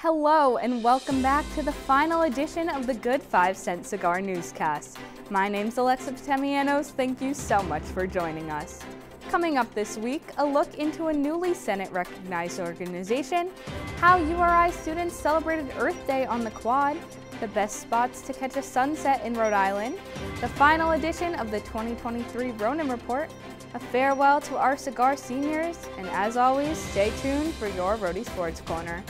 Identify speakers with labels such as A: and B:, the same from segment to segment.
A: Hello and welcome back to the final edition of the Good 5 Cent Cigar Newscast. My name's Alexa Potamianos. Thank you so much for joining us. Coming up this week, a look into a newly Senate-recognized organization, how URI students celebrated Earth Day on the Quad, the best spots to catch a sunset in Rhode Island, the final edition of the 2023 Ronan Report, a farewell to our cigar seniors, and as always, stay tuned for your Rhody Sports Corner.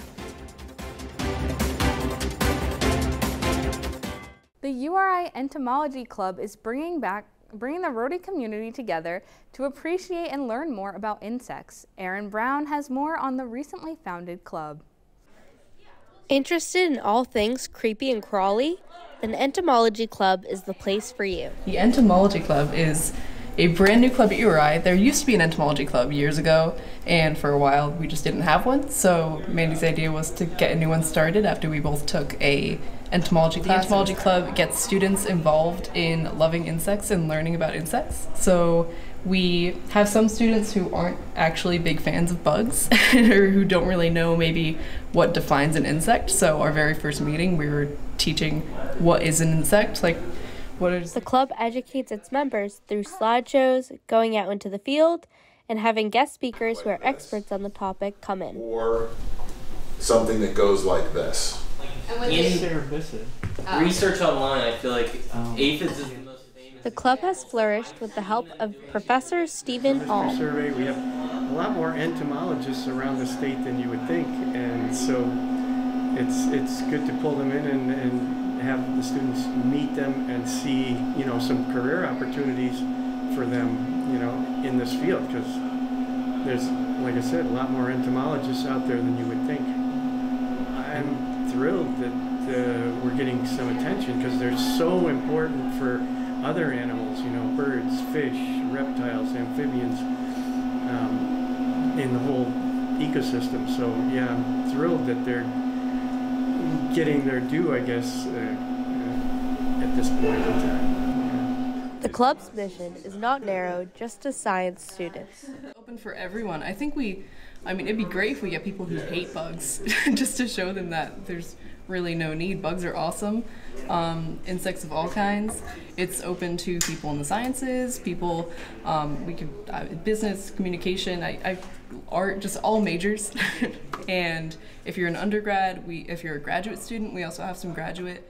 A: The URI Entomology Club is bringing the Rhody community together to appreciate and learn more about insects. Erin Brown has more on the recently founded club.
B: Interested in all things creepy and crawly? Then Entomology Club is the place for you.
C: The Entomology Club is a brand new club at URI. There used to be an entomology club years ago, and for a while we just didn't have one. So Mandy's idea was to get a new one started after we both took a entomology class. The Entomology Club gets students involved in loving insects and learning about insects. So we have some students who aren't actually big fans of bugs or who don't really know maybe what defines an insect. So our very first meeting, we were teaching what is an insect, like what is...
B: The club educates its members through slideshows, going out into the field, and having guest speakers who are experts on the topic come in.
D: Or something that goes like this.
E: Research online, I feel like aphids is the most famous.
B: The club has flourished with the help of Professor Stephen Alm.
F: Survey, we have a lot more entomologists around the state than you would think, and so it's good to pull them in and have the students meet them and see, you know, some career opportunities for them, you know, in this field, because there's, like I said, a lot more entomologists out there than you would think. I'm thrilled that we're getting some attention because they're so important for other animals, you know, birds, fish, reptiles, amphibians, in the whole ecosystem. So yeah, I'm thrilled that they're getting their due, I guess, at this point in time.
B: The club's mission is not narrow just to science students.
C: Open for everyone. I think it'd be great if we get people who hate bugs just to show them that there's really no need. Bugs are awesome. Insects of all kinds. It's open to people in the sciences, people, business, communication, art, just all majors. And if you're an undergrad, if you're a graduate student, we also have some graduate.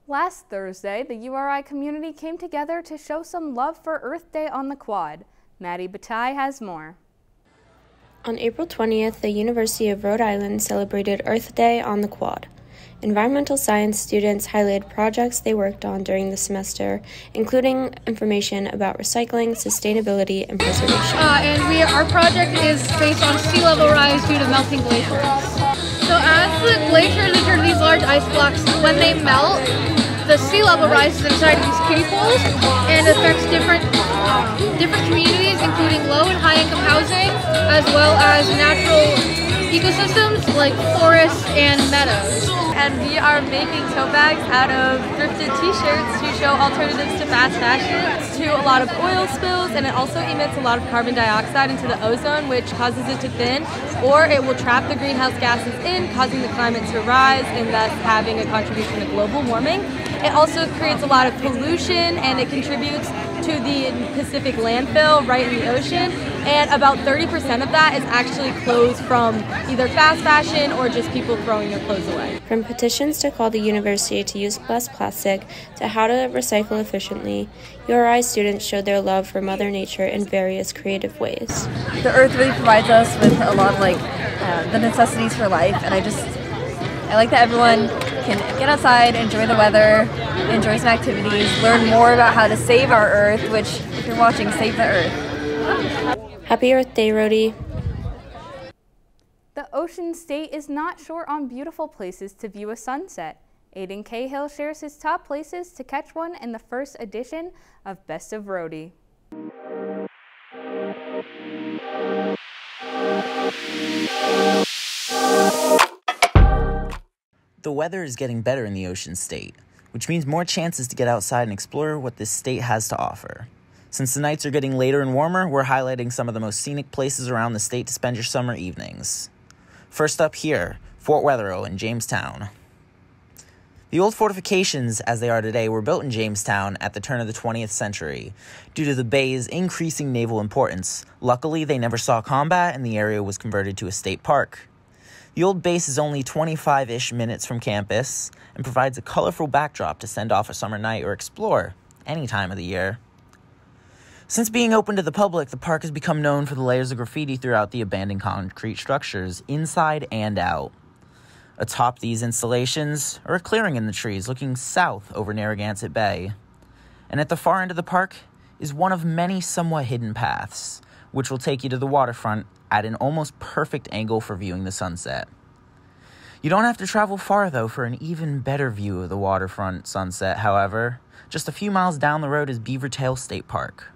A: Last Thursday, the URI community came together to show some love for Earth Day on the Quad. Maddie Bataille has more.
B: On April 20th, the University of Rhode Island celebrated Earth Day on the Quad. Environmental science students highlighted projects they worked on during the semester, including information about recycling, sustainability, and preservation.
G: Our project is based on sea level rise due to melting glaciers. So as the glaciers, which are these large ice blocks, when they melt, the sea level rises inside of these kiddie pools and affects different communities, including low and high income housing, as well as natural ecosystems like forests and meadows.
H: And we are making tote bags out of thrifted t-shirts to show alternatives to fast fashion, to a lot of oil spills, and it also emits a lot of carbon dioxide into the ozone, which causes it to thin, or it will trap the greenhouse gases in, causing the climate to rise and thus having a contribution to global warming. It also creates a lot of pollution, and it contributes to the Pacific landfill right in the ocean, and about 30% of that is actually clothes from either fast fashion or just people throwing their clothes away.
B: From petitions to call the university to use less plastic to how to recycle efficiently, URI students showed their love for Mother Nature in various creative ways.
H: The earth really provides us with a lot of the necessities for life, and I like that everyone can get outside, enjoy the weather, enjoy some activities, learn more about how to save our earth, which, if you're watching, save the earth.
B: Happy Earth Day, Rhody.
A: The Ocean State is not short on beautiful places to view a sunset. Aidan Cahill shares his top places to catch one in the first edition of Best of Rhody.
I: The weather is getting better in the Ocean State, which means more chances to get outside and explore what this state has to offer. Since the nights are getting later and warmer, we're highlighting some of the most scenic places around the state to spend your summer evenings. First up here, Fort Wetherill in Jamestown. The old fortifications, as they are today, were built in Jamestown at the turn of the 20th century. Due to the bay's increasing naval importance, luckily they never saw combat and the area was converted to a state park. The old base is only 25-ish minutes from campus and provides a colorful backdrop to send off a summer night or explore any time of the year. Since being open to the public, the park has become known for the layers of graffiti throughout the abandoned concrete structures, inside and out. Atop these installations are a clearing in the trees looking south over Narragansett Bay. And at the far end of the park is one of many somewhat hidden paths, which will take you to the waterfront at an almost perfect angle for viewing the sunset. You don't have to travel far, though, for an even better view of the waterfront sunset, however. Just a few miles down the road is Beavertail State Park.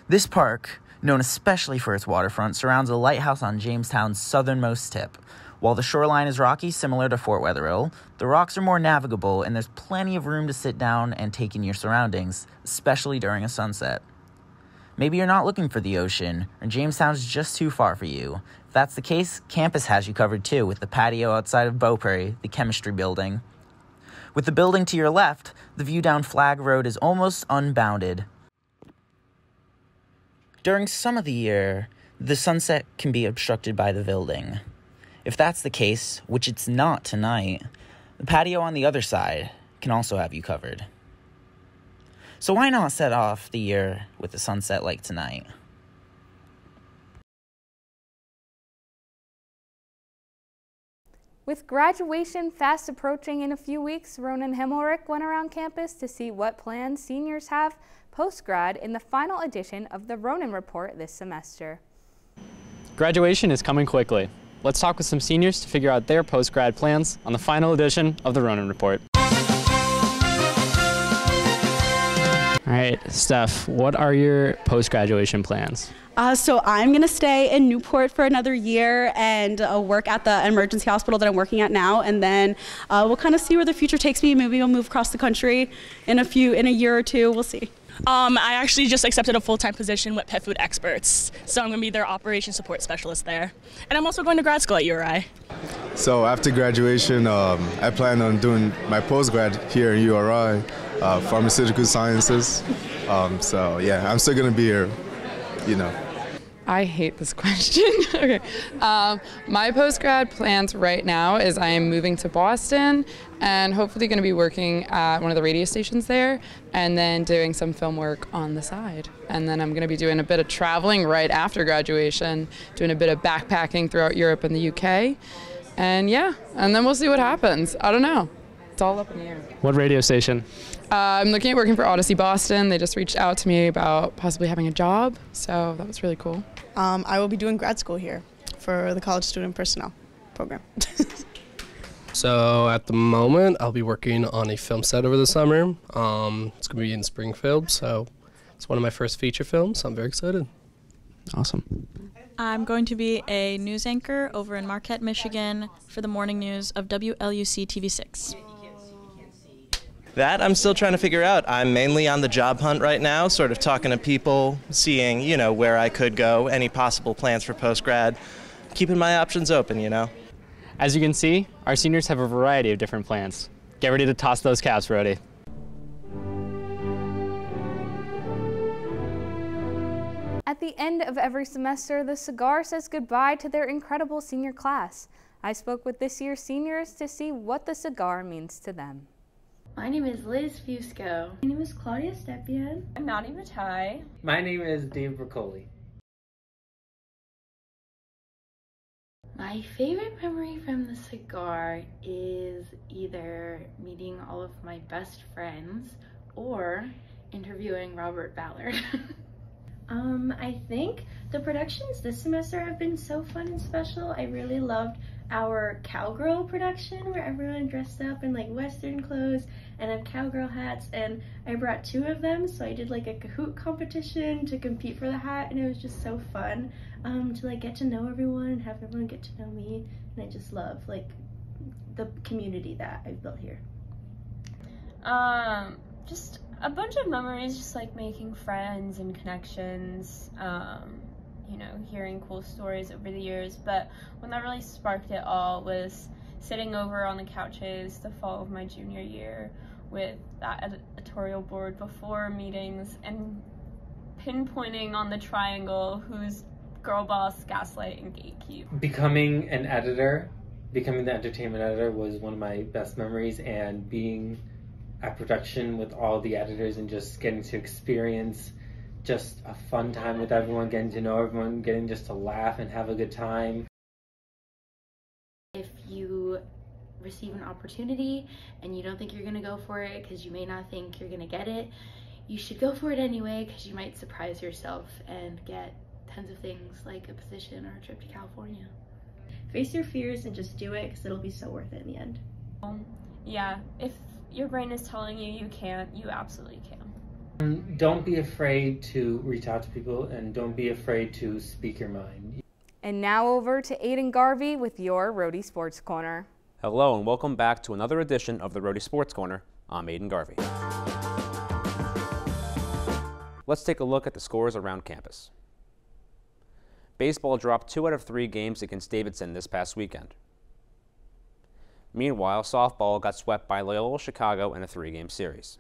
I: This park, known especially for its waterfront, surrounds a lighthouse on Jamestown's southernmost tip. While the shoreline is rocky, similar to Fort Wetherill, the rocks are more navigable and there's plenty of room to sit down and take in your surroundings, especially during a sunset. Maybe you're not looking for the ocean, or Jamestown's just too far for you. If that's the case, campus has you covered too, with the patio outside of Beaupre, the chemistry building. With the building to your left, the view down Flag Road is almost unbounded. During some of the year, the sunset can be obstructed by the building. If that's the case, which it's not tonight, the patio on the other side can also have you covered. So why not set off the year with a sunset like tonight?
A: With graduation fast approaching in a few weeks, Ronan Himelrick went around campus to see what plans seniors have post-grad in the final edition of the Ronan Report this semester.
J: Graduation is coming quickly. Let's talk with some seniors to figure out their post-grad plans on the final edition of the Ronan Report. All right, Steph, what are your post-graduation plans?
K: So I'm going to stay in Newport for another year and work at the emergency hospital that I'm working at now, and then we'll kind of see where the future takes me. Maybe I'll move across the country in a year or two. We'll see.
L: I actually just accepted a full-time position with Pet Food Experts, so I'm going to be their operations support specialist there. And I'm also going to grad school at URI.
M: So after graduation, I plan on doing my post-grad here at URI, pharmaceutical sciences. So yeah, I'm still going to be here, you know.
N: I hate this question. Okay. My post-grad plans right now is I am moving to Boston and hopefully going to be working at one of the radio stations there and then doing some film work on the side. And then I'm going to be doing a bit of traveling right after graduation, doing a bit of backpacking throughout Europe and the UK. And yeah, and then we'll see what happens. I don't know. It's all up in the air.
J: What radio station?
N: I'm looking at working for Odyssey Boston. They just reached out to me about possibly having a job, so that was really cool.
O: I will be doing grad school here for the College Student Personnel program.
P: So at the moment, I'll be working on a film set over the summer. It's going to be in Springfield, so it's one of my first feature films. So I'm very excited.
J: Awesome.
Q: I'm going to be a news anchor over in Marquette, Michigan for the morning news of WLUC TV6.
R: That I'm still trying to figure out. I'm mainly on the job hunt right now, sort of talking to people, seeing, you know, where I could go, any possible plans for post-grad, keeping my options open, you know.
J: As you can see, our seniors have a variety of different plans. Get ready to toss those caps, Rhody.
A: At the end of every semester, the Cigar says goodbye to their incredible senior class. I spoke with this year's seniors to see what the Cigar means to them.
S: My name is Liz Fusco. My name is Claudia Stepien.
T: I'm Maddie Bataille.
U: My name is Dave Broccoli.
S: My favorite memory from the Cigar is either meeting all of my best friends or interviewing Robert Ballard.
V: I think the productions this semester have been so fun and special. I really loved our cowgirl production where everyone dressed up in like Western clothes and have cowgirl hats, and I brought 2 of them, so I did like a Kahoot competition to compete for the hat, and it was just so fun to like get to know everyone and have everyone get to know me, and I just love like the community that I've built here.
T: Just a bunch of memories, just like making friends and connections,
B: you know, hearing cool stories over the years, but when that really sparked it all was sitting over on the couches the fall of my junior year with that editorial board before meetings and pinpointing on the triangle who's girl boss, gaslight, and gatekeep.
U: Becoming an editor, becoming the entertainment editor was one of my best memories, and being at production with all the editors and just getting to experience just a fun time with everyone, getting to know everyone, getting just to laugh and have a good time.
S: If you receive an opportunity and you don't think you're gonna go for it because you may not think you're gonna get it, you should go for it anyway, because you might surprise yourself and get tons of things like a position or a trip to California.
V: Face your fears and just do it, because it'll be so worth it in the end.
B: Yeah, if your brain is telling you you can't, you absolutely can.
U: Don't be afraid to reach out to people, and don't be afraid to speak your mind.
A: And now over to Aidan Garvey with your Rhody Sports Corner.
D: Hello and welcome back to another edition of the Rhody Sports Corner. I'm Aidan Garvey. Let's take a look at the scores around campus. Baseball dropped 2 out of 3 games against Davidson this past weekend. Meanwhile, softball got swept by Loyola Chicago in a 3-game series.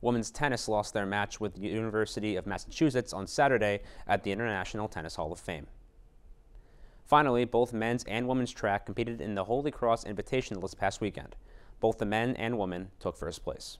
D: Women's tennis lost their match with the University of Massachusetts on Saturday at the International Tennis Hall of Fame. Finally, both men's and women's track competed in the Holy Cross Invitational this past weekend. Both the men and women took first place.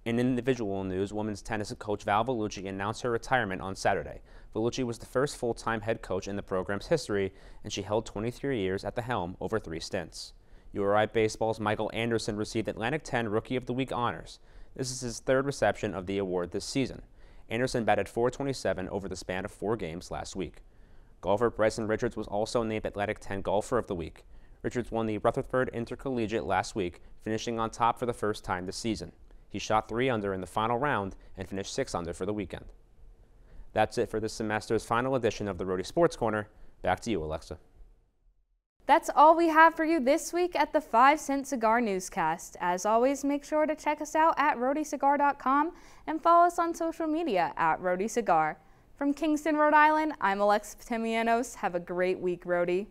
D: In individual news, women's tennis coach Val Vellucci announced her retirement on Saturday. Vellucci was the first full-time head coach in the program's history, and she held 23 years at the helm over 3 stints. URI Baseball's Michael Anderson received Atlantic 10 Rookie of the Week honors. This is his 3rd reception of the award this season. Anderson batted .427 over the span of 4 games last week. Golfer Bryson Richards was also named Atlantic 10 Golfer of the Week. Richards won the Rutherford Intercollegiate last week, finishing on top for the first time this season. He shot 3 under in the final round and finished 6 under for the weekend. That's it for this semester's final edition of the Rhody Sports Corner. Back to you, Alexa.
A: That's all we have for you this week at the 5 Cent Cigar Newscast. As always, make sure to check us out at rhodycigar.com and follow us on social media at Rhody Cigar. From Kingston, Rhode Island, I'm Alexa Potamianos. Have a great week, Rhody.